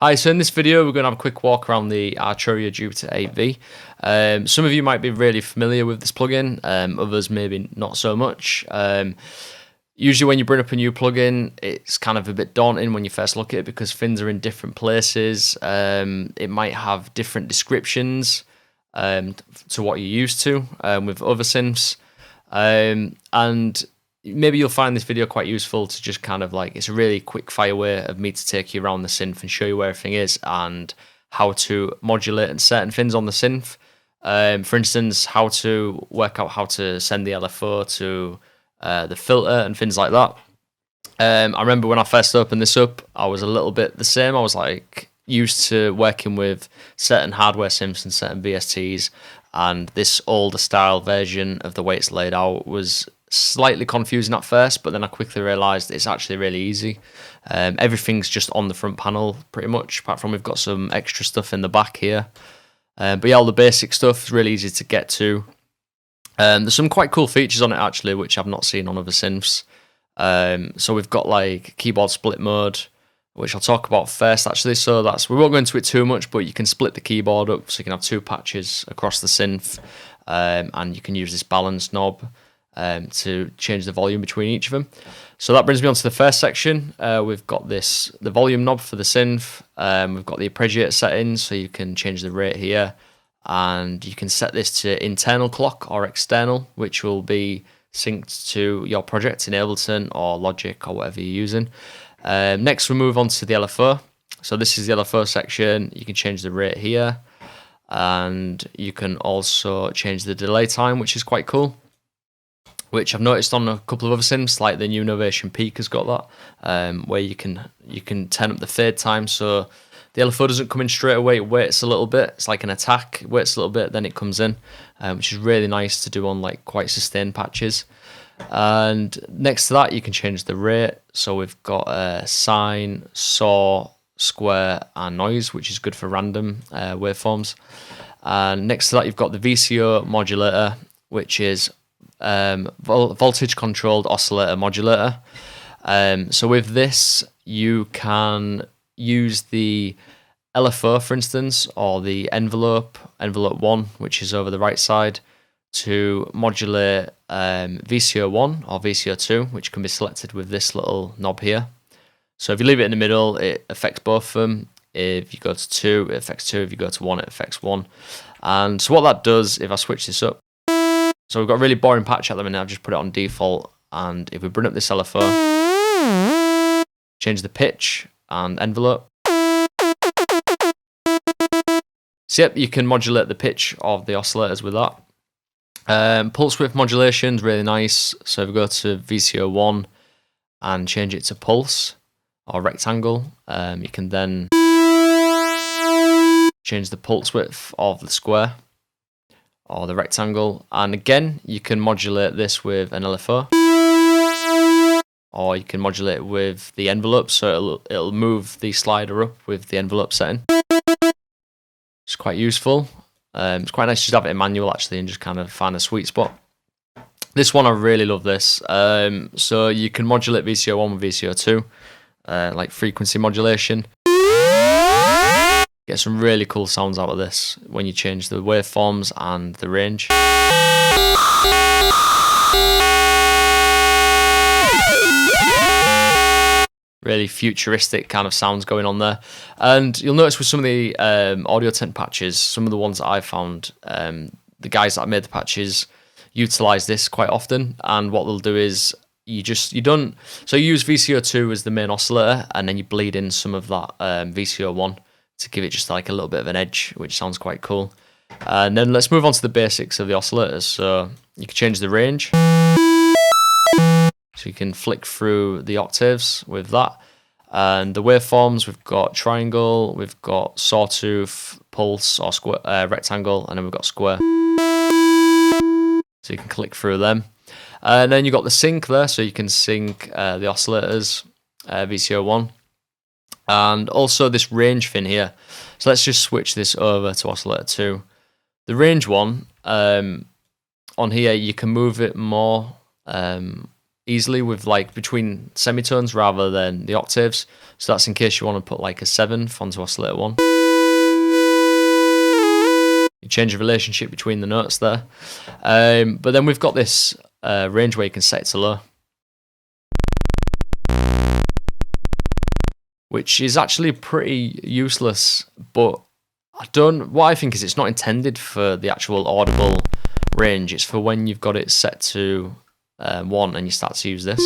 Hi, so in this video we're going to have a quick walk around the Arturia Jup-8 V. Some of you might be really familiar with this plugin, others maybe not so much. Usually when you bring up a new plugin, it's kind of a bit daunting when you first look at it because fins are in different places. It might have different descriptions to what you're used to with other synths. And maybe you'll find this video quite useful to just kind of like, it's a really quick fire way of me to take you around the synth and show you where everything is and how to modulate and certain fins on the synth. For instance, how to work out how to send the LFO to the filter and things like that. I remember when I first opened this up, I was a little bit the same. I was like used to working with certain hardware synths and certain VSTs, and this older style version of the way it's laid out was slightly confusing at first, but then I quickly realised it's actually really easy. Everything's just on the front panel pretty much, apart from we've got some extra stuff in the back here. But yeah, all the basic stuff is really easy to get to. There's some quite cool features on it actually, which I've not seen on other synths. So we've got like keyboard split mode, which I'll talk about first actually. So we won't go into it too much, but you can split the keyboard up so you can have two patches across the synth, and you can use this balance knob to change the volume between each of them. So that brings me on to the first section. We've got the volume knob for the synth. We've got the arpeggiator settings, so you can change the rate here, and you can set this to internal clock or external, which will be synced to your project in Audiotent or Logic or whatever you're using. Next we move on to the LFO. So this is the LFO section. You can change the rate here, and you can also change the delay time, which is quite cool, which I've noticed on a couple of other synths, like the new Novation Peak has got that, where you can turn up the fade time, so the LFO doesn't come in straight away, it waits a little bit. It's like an attack, it waits a little bit, then it comes in, which is really nice to do on like quite sustained patches. And next to that, you can change the rate. So we've got sine, saw, square, and noise, which is good for random waveforms. And next to that, you've got the VCO modulator, which is voltage controlled oscillator modulator. So with this you can use the LFO, for instance, or the envelope 1, which is over the right side, to modulate VCO1 or VCO2, which can be selected with this little knob here. So if you leave it in the middle, it affects both of them. If you go to 2, it affects 2. If you go to 1, it affects 1. And so what that does, if I switch this up, so we've got a really boring patch at the minute, I've just put it on default, and if we bring up this LFO, change the pitch and envelope. So yep, you can modulate the pitch of the oscillators with that. Pulse width modulation is really nice, so if we go to VCO1 and change it to pulse or rectangle, you can then change the pulse width of the square or the rectangle, and again you can modulate this with an LFO, or you can modulate it with the envelope, so it'll move the slider up with the envelope setting. It's quite useful. It's quite nice to just have it in manual actually and just kind of find a sweet spot. This one I really love this. So you can modulate VCO1 with VCO2, like frequency modulation. Get some really cool sounds out of this when you change the waveforms and the range. Really futuristic kind of sounds going on there. And you'll notice with some of the Audiotent patches, some of the ones that I found, the guys that made the patches utilize this quite often. And what they'll do is you use VCO2 as the main oscillator, and then you bleed in some of that VCO1 to give it just like a little bit of an edge, which sounds quite cool. And then let's move on to the basics of the oscillators. So you can change the range. So you can flick through the octaves with that. And the waveforms, we've got triangle, we've got sawtooth, pulse, or square, rectangle, and then we've got square. So you can click through them. And then you've got the sync there, so you can sync the oscillators, VCO1. And also this range fin here. So let's just switch this over to oscillator 2. The range one, on here you can move it more easily with like between semitones rather than the octaves. So that's in case you want to put like a 7th onto oscillator 1. You change the relationship between the notes there. But then we've got this range where you can set it to low, which is actually pretty useless, but what I think is it's not intended for the actual audible range. It's for when you've got it set to 1 and you start to use this.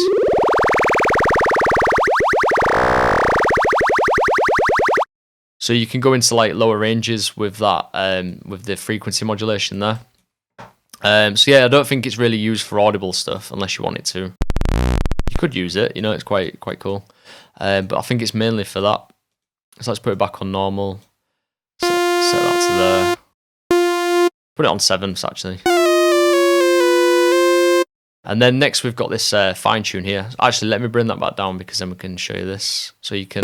So you can go into like lower ranges with that, with the frequency modulation there. So yeah, I don't think it's really used for audible stuff unless you want it to. You could use it, you know, it's quite cool. But I think it's mainly for that. So let's put it back on normal. Set that to there. Put it on 7ths actually. And then next we've got this fine tune here. Actually, let me bring that back down because then we can show you this. So you can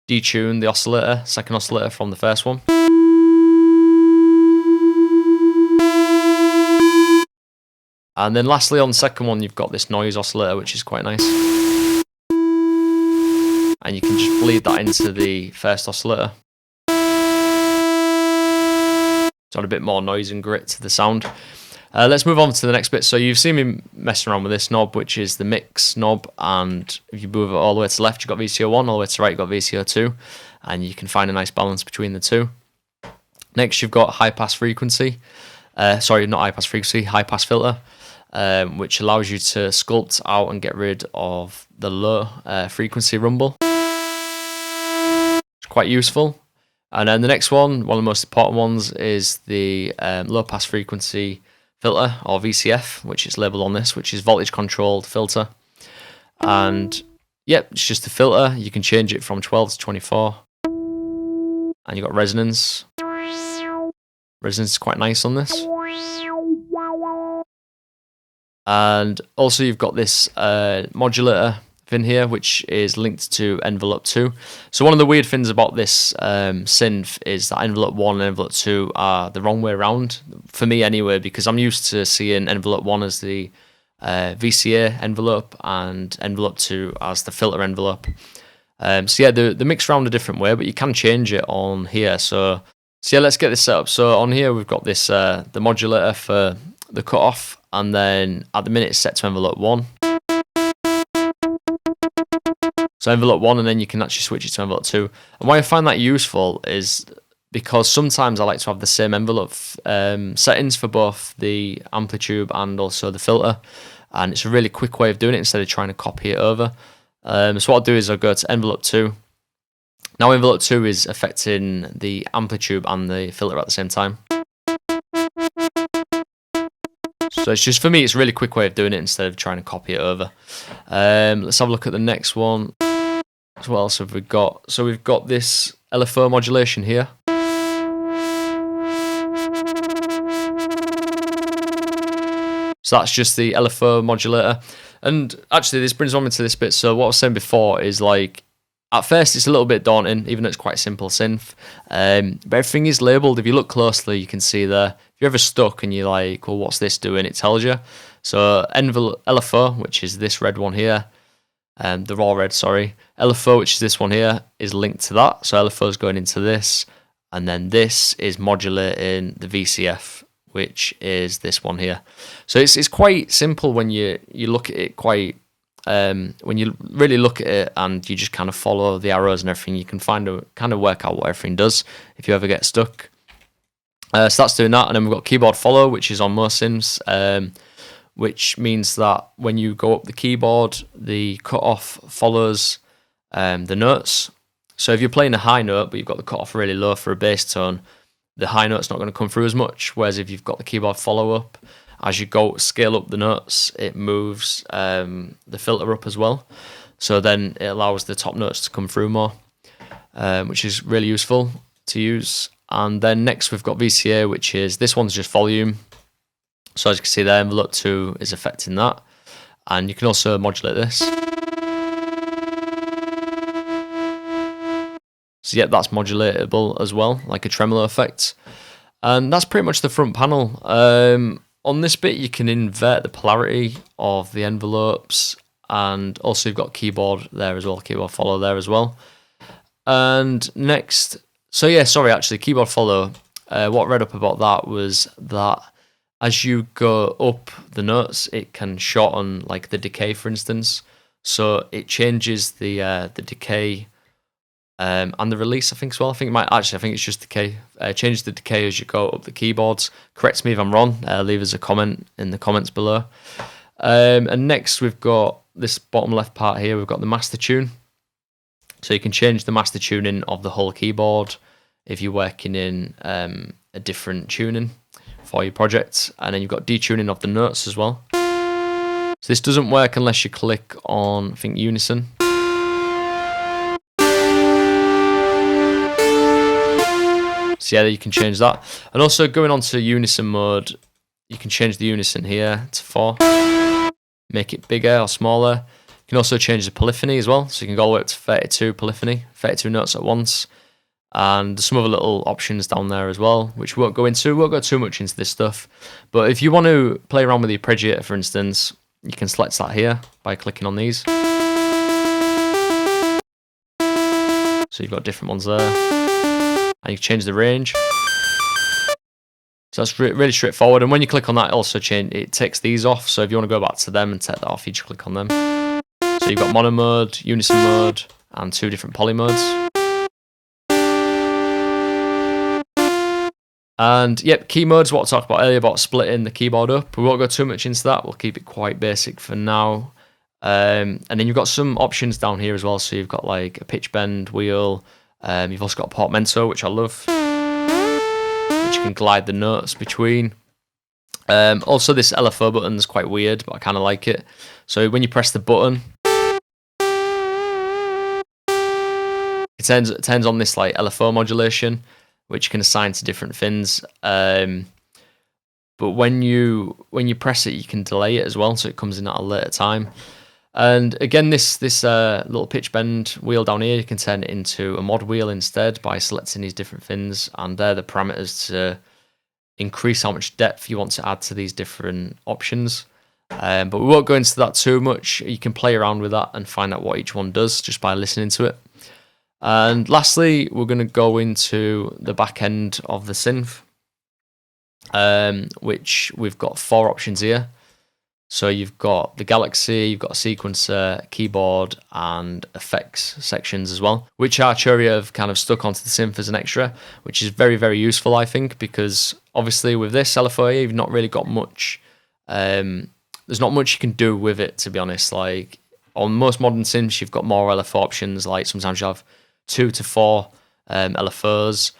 detune the oscillator, second oscillator from the first one. And then lastly on the second one you've got this noise oscillator, which is quite nice. And you can just bleed that into the first oscillator. To add a bit more noise and grit to the sound. Let's move on to the next bit. So you've seen me messing around with this knob, which is the mix knob, and if you move it all the way to the left, you've got VCO1, all the way to the right, you've got VCO2, and you can find a nice balance between the two. Next, you've got high pass frequency. Sorry, not high pass frequency, high pass filter, which allows you to sculpt out and get rid of the low frequency rumble. It's quite useful. And then the next one of the most important ones, is the low pass frequency filter, or VCF, which is labeled on this, which is voltage controlled filter. And yep, it's just a filter. You can change it from 12 to 24. And you've got resonance. Resonance is quite nice on this. And also you've got this modulator in here, which is linked to envelope 2. So one of the weird things about this synth is that envelope 1 and envelope 2 are the wrong way around, for me anyway, because I'm used to seeing envelope 1 as the VCA envelope and envelope 2 as the filter envelope. So yeah, they're mixed around a different way, but you can change it on here. So yeah, let's get this set up. So on here we've got this the modulator for the cutoff, and then at the minute it's set to envelope 1. So envelope 1, and then you can actually switch it to envelope 2. And why I find that useful is because sometimes I like to have the same envelope settings for both the amplitude and also the filter. And it's a really quick way of doing it instead of trying to copy it over. So what I'll do is I'll go to envelope 2. Now envelope 2 is affecting the amplitude and the filter at the same time. So it's just, for me, it's a really quick way of doing it instead of trying to copy it over. Let's have a look at the next one. So what else have we got? So we've got this LFO modulation here. So that's just the LFO modulator. And actually this brings on me to this bit. So what I was saying before is, like, at first it's a little bit daunting, even though it's quite a simple synth. But everything is labelled. If you look closely, you can see there. If you're ever stuck and you're like, well, what's this doing? It tells you. So LFO, which is this red one here, the raw red, sorry. LFO, which is this one here, is linked to that. So LFO is going into this, and then this is modulating the VCF, which is this one here. So it's quite simple when you look at it quite. When you really look at it and you just kind of follow the arrows and everything, you can kind of work out what everything does if you ever get stuck. So that's doing that, and then we've got keyboard follow, which is on most synths, which means that when you go up the keyboard, the cutoff follows the notes. So if you're playing a high note but you've got the cutoff really low for a bass tone, the high note's not going to come through as much. Whereas if you've got the keyboard follow up, as you go scale up the notes, it moves the filter up as well. So then it allows the top notes to come through more, which is really useful to use. And then next we've got VCA, which is, this one's just volume. So as you can see there, envelope 2 is affecting that. And you can also modulate this. So yeah, that's modulatable as well, like a tremolo effect. And that's pretty much the front panel. on this bit, you can invert the polarity of the envelopes, and also you've got keyboard there as well, keyboard follow there as well. And next, so yeah, sorry, actually, keyboard follow, what I read up about that was that as you go up the notes, it can shorten like the decay, for instance. So it changes the decay and the release, I think, as well. I think it's just decay. Change the decay as you go up the keyboards. Correct me if I'm wrong. Leave us a comment in the comments below. And next we've got this bottom left part here. We've got the master tune. So you can change the master tuning of the whole keyboard if you're working in a different tuning for your project. And then you've got detuning of the notes as well. So this doesn't work unless you click on, I think, unison. So yeah, you can change that. And also going on to unison mode, you can change the unison here to 4. Make it bigger or smaller. You can also change the polyphony as well. So you can go all the way up to 32 polyphony, 32 notes at once. And there's some other little options down there as well, which we won't go into. We won't go too much into this stuff. But if you want to play around with the arpeggiator, for instance, you can select that here by clicking on these. So you've got different ones there. And you can change the range. So that's really straightforward. And when you click on that, it takes these off. So if you want to go back to them and take that off, you just click on them. So you've got mono mode, unison mode, and 2 different poly modes. And yep, key modes, what I talked about earlier about splitting the keyboard up. We won't go too much into that. We'll keep it quite basic for now. And then you've got some options down here as well. So you've got like a pitch bend wheel. You've also got a portmanteau, which I love, which you can glide the notes between. Also, this LFO button is quite weird, but I kind of like it. So when you press the button, it turns on this like LFO modulation, which you can assign to different fins. But when you press it, you can delay it as well, so it comes in at a later time. And again, this little pitch bend wheel down here, you can turn it into a mod wheel instead by selecting these different fins, and they're the parameters to increase how much depth you want to add to these different options. But we won't go into that too much. You can play around with that and find out what each one does just by listening to it. And lastly, we're going to go into the back end of the synth, which we've got 4 options here. So you've got the Galaxy, you've got a sequencer, keyboard, and effects sections as well, which Arturia have kind of stuck onto the synth as an extra, which is very, very useful, I think, because obviously with this LFO, you've not really got much. There's not much you can do with it, to be honest. Like on most modern synths, you've got more LFO options. Like sometimes you have 2 to 4 LFOs,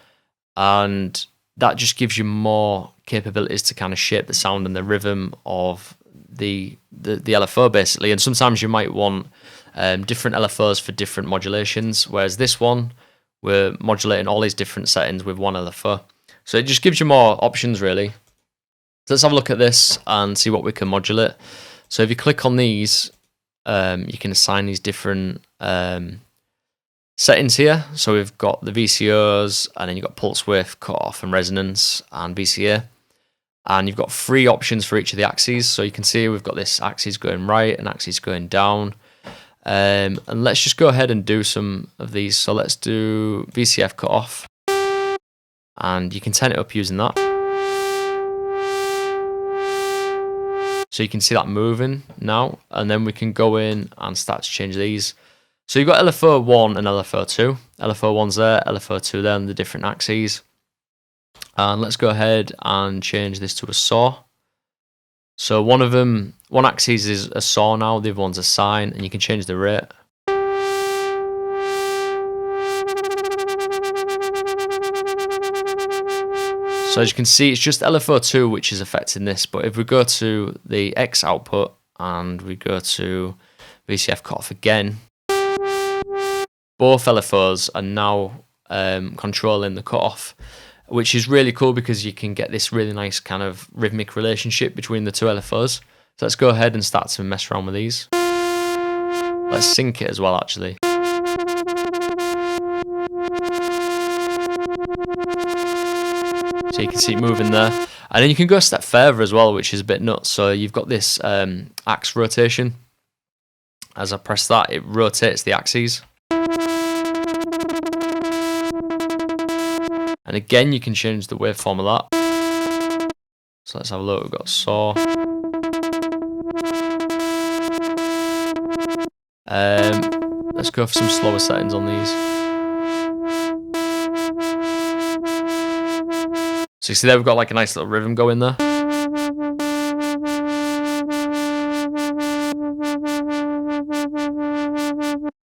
and that just gives you more capabilities to kind of shape the sound and the rhythm of the LFO basically. And sometimes you might want different LFOs for different modulations, whereas this one, we're modulating all these different settings with one LFO. So it just gives you more options really. So let's have a look at this and see what we can modulate. So if you click on these, you can assign these different settings here. So we've got the VCOs, and then you've got pulse width, cutoff, and resonance, and VCA. And you've got 3 options for each of the axes. So you can see we've got this axis going right and axis going down. And let's just go ahead and do some of these. So let's do VCF cutoff. And you can turn it up using that. So you can see that moving now. And then we can go in and start to change these. So you've got LFO 1 and LFO 2. LFO 1's there, LFO 2 there, and the different axes. And let's go ahead and change this to a saw. So one axis is a saw now, the other one's a sine, and you can change the rate. So as you can see, it's just LFO 2 which is affecting this, but if we go to the X output and we go to VCF cutoff again, both LFOs are now controlling the cutoff, which is really cool because you can get this really nice kind of rhythmic relationship between the 2 LFOs. So let's go ahead and start to mess around with these. Let's sync it as well, actually. So you can see it moving there. And then you can go a step further as well, which is a bit nuts. So you've got this axe rotation. As I press that, it rotates the axes. And again, you can change the waveform of that. So let's have a look. We've got saw. Let's go for some slower settings on these. So you see there, we've got like a nice little rhythm going there.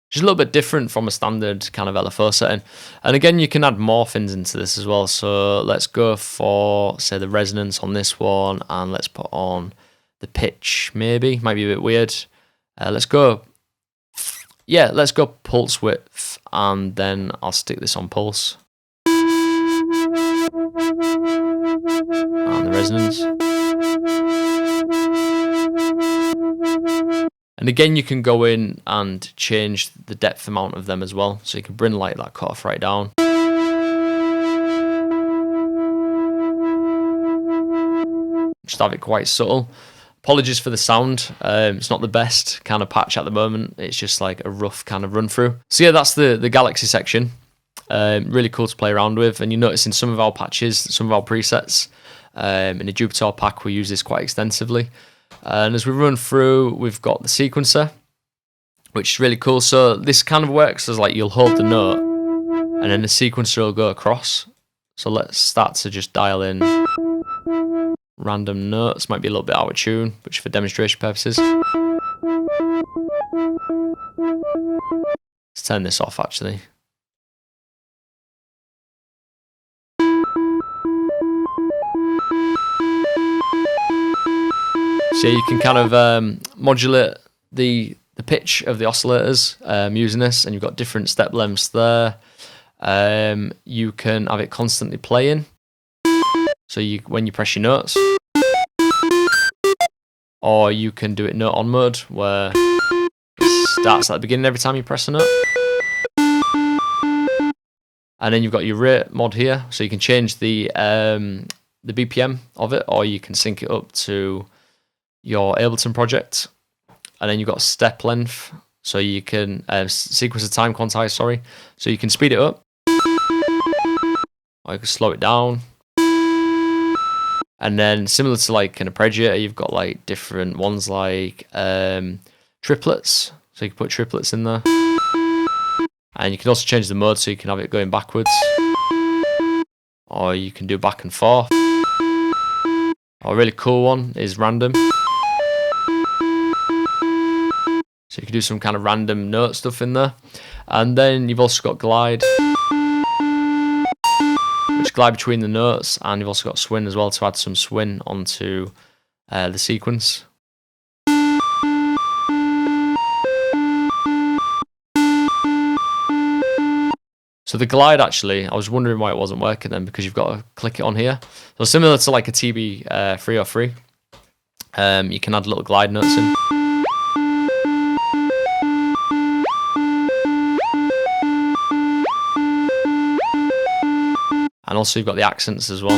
Which is a little bit different from a standard kind of LFO setting. And again, you can add morphings into this as well. So let's go for, say, the resonance on this one, and let's put on the pitch, maybe. Might be a bit weird. Let's go pulse width, and then I'll stick this on pulse. And the resonance. And again, you can go in and change the depth amount of them as well. So you can bring like that cutoff right down. Just have it quite subtle. Apologies for the sound. It's not the best kind of patch at the moment. It's just like a rough kind of run through. So yeah, that's the Galaxy section. Really cool to play around with. And you notice in some of our patches, some of our presets, in the Jupiter pack, we use this quite extensively. And as we run through, we've got the sequencer, which is really cool. So this kind of works as like you'll hold the note, and then the sequencer will go across. So let's start to just dial in random notes. Might be a little bit out of tune, but for demonstration purposes. Let's turn this off actually. So you can kind of modulate the pitch of the oscillators using this, and you've got different step lengths there. You can have it constantly playing. So when you press your notes, or you can do it note on mode, where it starts at the beginning every time you press a note. And then you've got your rate mod here, so you can change the BPM of it, or you can sync it up to your Audiotent project. And then you've got step length, so you can sequence of time quantize, sorry. So you can speed it up, or you can slow it down. And then similar to like an arpeggiator, you've got like different ones like triplets. So you can put triplets in there. And you can also change the mode, so you can have it going backwards, or you can do back and forth. Or a really cool one is random. So you can do some kind of random note stuff in there. And then you've also got glide, which glide between the notes, and you've also got swing as well to add some swing onto the sequence. So the glide, actually, I was wondering why it wasn't working then, because you've got to click it on here. So similar to like a TB-303, you can add little glide notes in. And also you've got the accents as well.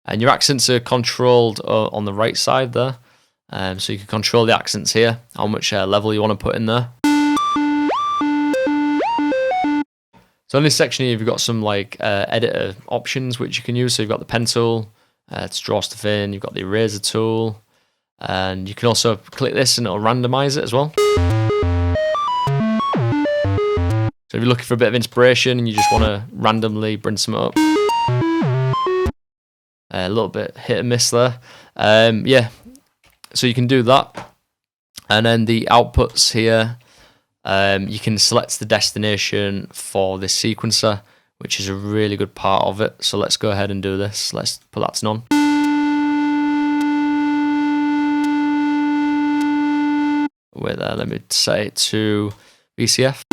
And your accents are controlled on the right side there. So you can control the accents here, how much level you want to put in there. So in this section here, you've got some like editor options which you can use. So you've got the pen tool to draw stuff in. You've got the eraser tool. And you can also click this and it'll randomize it as well. So if you're looking for a bit of inspiration and you just want to randomly bring some up, a little bit hit and miss there. Yeah, so you can do that. And then the outputs here, you can select the destination for this sequencer, which is a really good part of it. So let's go ahead and do this. Let's put that to none. Wait there, let me set it to VCF.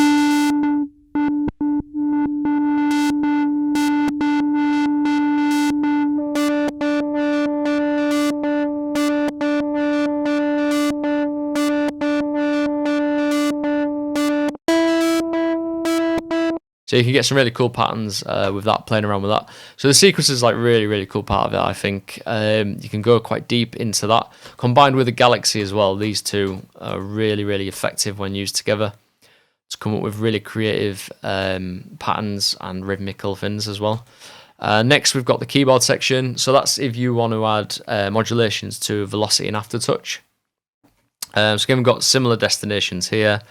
So you can get some really cool patterns with that, playing around with that. So the sequence is like really cool part of it, I think. You can go quite deep into that. Combined with the Galaxy as well, these two are really effective when used together to come up with really creative patterns and rhythmical things as well. Next, we've got the keyboard section. So that's if you want to add modulations to velocity and aftertouch. So again, we've got similar destinations here.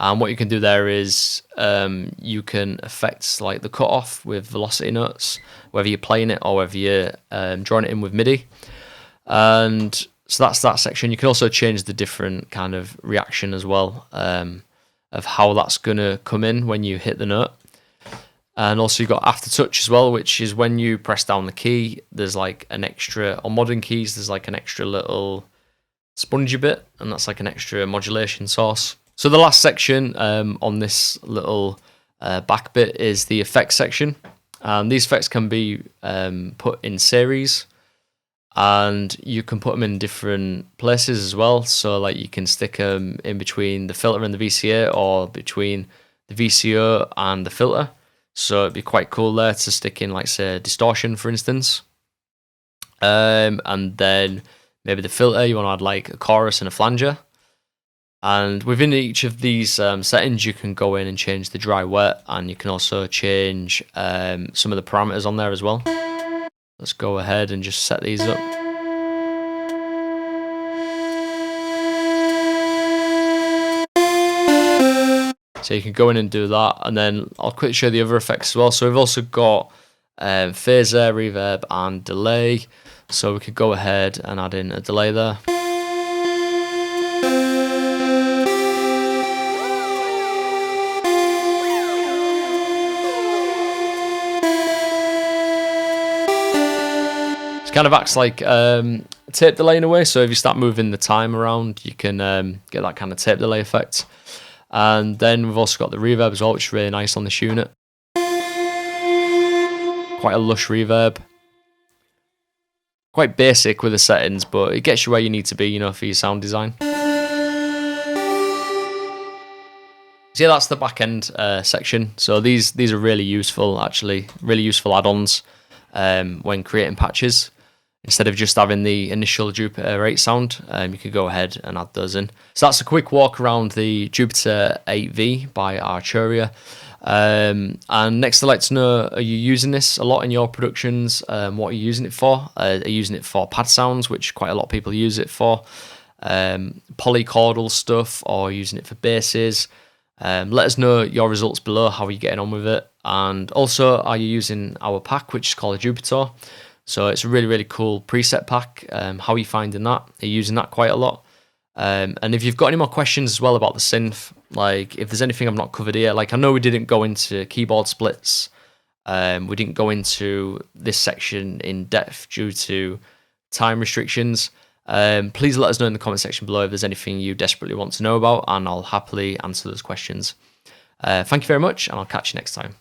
And what you can do there is you can affect like the cutoff with velocity notes, whether you're playing it or whether you're drawing it in with MIDI. And so that's that section. You can also change the different kind of reaction as well of how that's going to come in when you hit the note. And also you've got aftertouch as well, which is when you press down the key, there's like an extra, on modern keys, there's like an extra little spongy bit, and that's like an extra modulation source. So the last section on this little back bit is the effects section. These effects can be put in series, and you can put them in different places as well. So like you can stick them in between the filter and the VCA, or between the VCO and the filter. So it'd be quite cool there to stick in, like, say, distortion, for instance. And then maybe the filter, you want to add like a chorus and a flanger. And within each of these settings, you can go in and change the dry wet, and you can also change some of the parameters on there as well. Let's go ahead and just set these up. So you can go in and do that, and then I'll quickly show the other effects as well. So we've also got phaser, reverb, and delay. So we could go ahead and add in a delay there. It kind of acts like tape delay in a way. So if you start moving the time around, you can get that kind of tape delay effect. And then we've also got the reverb as well, which is really nice on this unit. Quite a lush reverb. Quite basic with the settings, but it gets you where you need to be, you know, for your sound design. So yeah, that's the back end section. So these are really useful, actually, really useful add-ons when creating patches. Instead of just having the initial Jup-8 8 sound, you could go ahead and add those in. So that's a quick walk around the Jup-8 V by Arturia. And next, I'd like to know, are you using this a lot in your productions? What are you using it for? Are you using it for pad sounds, which quite a lot of people use it for? Polychordal stuff, or using it for basses? Let us know your results below, how are you getting on with it? And also, are you using our pack, which is called a Jupiter? So it's a really cool preset pack. How are you finding that? Are you using that quite a lot? And if you've got any more questions as well about the synth, like if there's anything I've not covered here, like I know we didn't go into keyboard splits. We didn't go into this section in depth due to time restrictions. Please let us know in the comment section below if there's anything you desperately want to know about, and I'll happily answer those questions. Thank you very much, and I'll catch you next time.